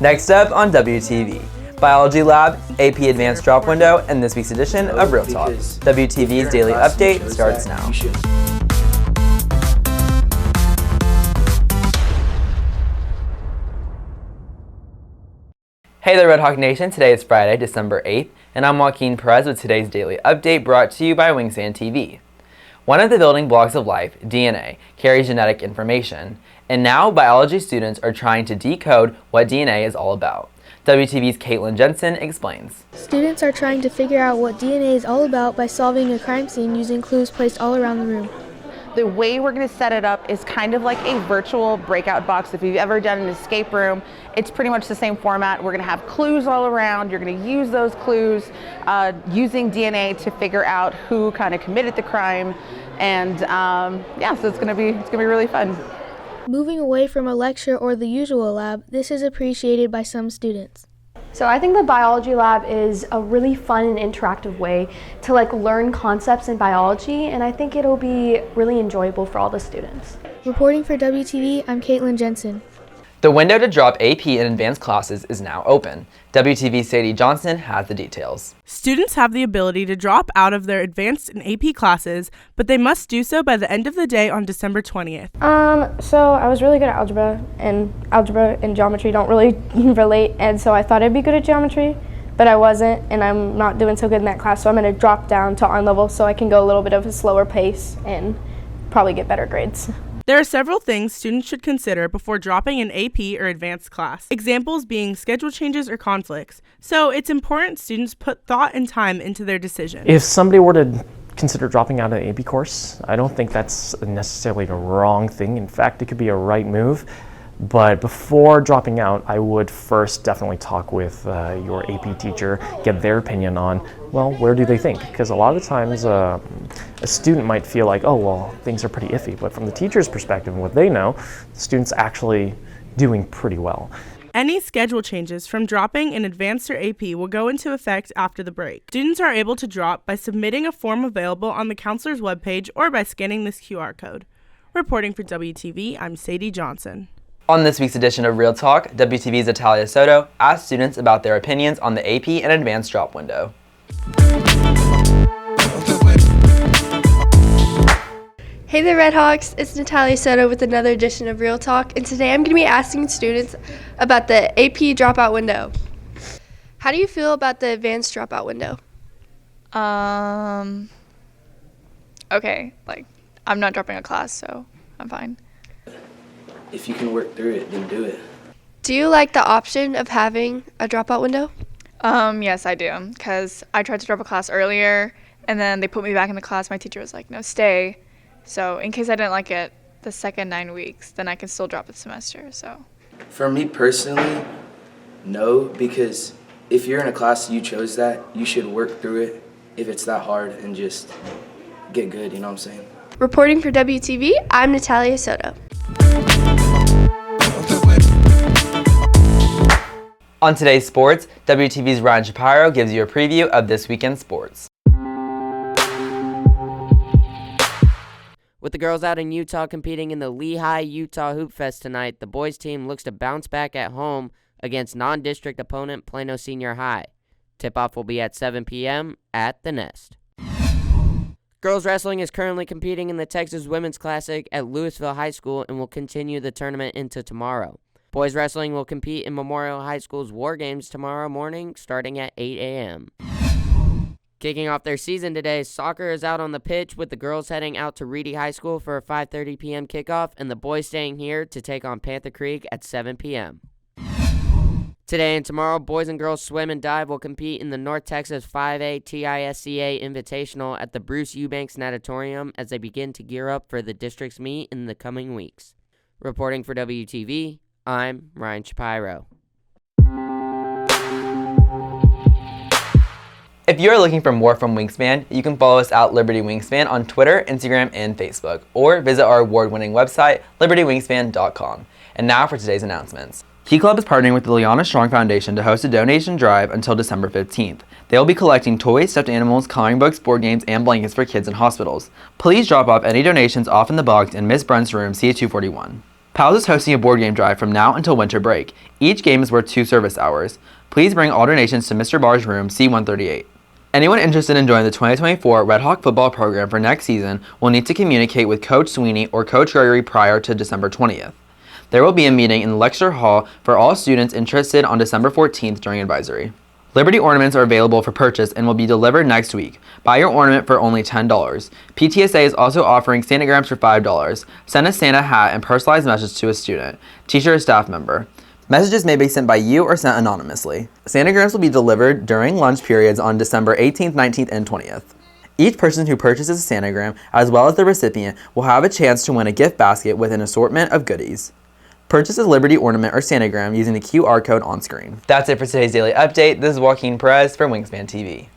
Next up on WTV, Biology Lab, AP Advanced Drop Window, and this week's edition of Real Talk. WTV's daily update starts now. Hey there, Red Hawk Nation. Today is Friday, December 8th, and I'm Joaquin Perez with today's daily update brought to you by Wingspan TV. One of the building blocks of life, DNA, carries genetic information, and now biology students are trying to decode what DNA is all about. WTV's Caitlin Jensen explains. Students are trying to figure out what DNA is all about by solving a crime scene using clues placed all around the room. The way we're going to set it up is kind of like a virtual breakout box. If you've ever done an escape room, it's pretty much the same format. We're going to have clues all around. You're going to use those clues using DNA to figure out who kind of committed the crime. And so it's going to be really fun. Moving away from a lecture or the usual lab, this is appreciated by some students. So I think the biology lab is a really fun and interactive way to learn concepts in biology, and I think it'll be really enjoyable for all the students. Reporting for WTV, I'm Caitlin Jensen. The window to drop AP in advanced classes is now open. WTV's Sadie Johnson has the details. Students have the ability to drop out of their advanced and AP classes, but they must do so by the end of the day on December 20th. So I was really good at algebra and geometry don't really relate, and so I thought I'd be good at geometry, but I wasn't, and I'm not doing so good in that class, so I'm going to drop down to on level so I can go a little bit of a slower pace and probably get better grades. There are several things students should consider before dropping an AP or advanced class. Examples being schedule changes or conflicts. So it's important students put thought and time into their decision. If somebody were to consider dropping out of an AP course, I don't think that's necessarily a wrong thing. In fact, it could be a right move. But before dropping out, I would first definitely talk with your AP teacher, get their opinion on, well, where do they think? Because a lot of the times a student might feel like, oh, well, things are pretty iffy. But from the teacher's perspective and what they know, the student's actually doing pretty well. Any schedule changes from dropping an advanced or AP will go into effect after the break. Students are able to drop by submitting a form available on the counselor's webpage or by scanning this QR code. Reporting for WTV, I'm Sadie Johnson. On this week's edition of Real Talk, WTV's Natalia Soto asked students about their opinions on the AP and advanced drop window. Hey there, Red Hawks. It's Natalia Soto with another edition of Real Talk, and today I'm going to be asking students about the AP dropout window. How do you feel about the advanced dropout window? Okay, I'm not dropping a class, so I'm fine. If you can work through it, then do it. Do you like the option of having a dropout window? Yes, I do, because I tried to drop a class earlier, and then they put me back in the class. My teacher was like, no, stay. So in case I didn't like it the second 9 weeks, then I can still drop the semester, so. For me personally, no, because if you're in a class you chose that, you should work through it if it's that hard and just get good, you know what I'm saying? Reporting for WTV, I'm Natalia Soto. On today's sports, WTV's Ryan Shapiro gives you a preview of this weekend's sports. With the girls out in Utah competing in the Lehigh Utah Hoop Fest tonight, the boys team looks to bounce back at home against non-district opponent Plano Senior High. Tip-off will be at 7 p.m. at the Nest. Girls wrestling is currently competing in the Texas Women's Classic at Louisville High School and will continue the tournament into tomorrow. Boys wrestling will compete in Memorial High School's War Games tomorrow morning starting at 8 a.m. Kicking off their season today, soccer is out on the pitch with the girls heading out to Reedy High School for a 5:30 p.m. kickoff and the boys staying here to take on Panther Creek at 7 p.m. Today and tomorrow, boys and girls swim and dive will compete in the North Texas 5A TISCA Invitational at the Bruce Eubanks Natatorium as they begin to gear up for the district's meet in the coming weeks. Reporting for WTV, I'm Ryan Shapiro. If you're looking for more from Wingspan, you can follow us at Liberty Wingspan on Twitter, Instagram, and Facebook, or visit our award-winning website, libertywingspan.com. And now for today's announcements. Key Club is partnering with the Liana Strong Foundation to host a donation drive until December 15th. They will be collecting toys, stuffed animals, coloring books, board games, and blankets for kids in hospitals. Please drop off any donations off in the box in Miss Brent's room, C241. Pals is hosting a board game drive from now until winter break. Each game is worth 2 service hours. Please bring all donations to Mr. Barr's room C138. Anyone interested in joining the 2024 Red Hawk football program for next season will need to communicate with Coach Sweeney or Coach Gregory prior to December 20th. There will be a meeting in the lecture hall for all students interested on December 14th during advisory. Liberty ornaments are available for purchase and will be delivered next week. Buy your ornament for only $10. PTSA is also offering Santagrams for $5. Send a Santa hat and personalized message to a student, teacher, or staff member. Messages may be sent by you or sent anonymously. Santagrams will be delivered during lunch periods on December 18th, 19th, and 20th. Each person who purchases a Santagram, as well as the recipient, will have a chance to win a gift basket with an assortment of goodies. Purchase a Liberty ornament or Santagram using the QR code on screen. That's it for today's daily update. This is Joaquin Perez for Wingspan TV.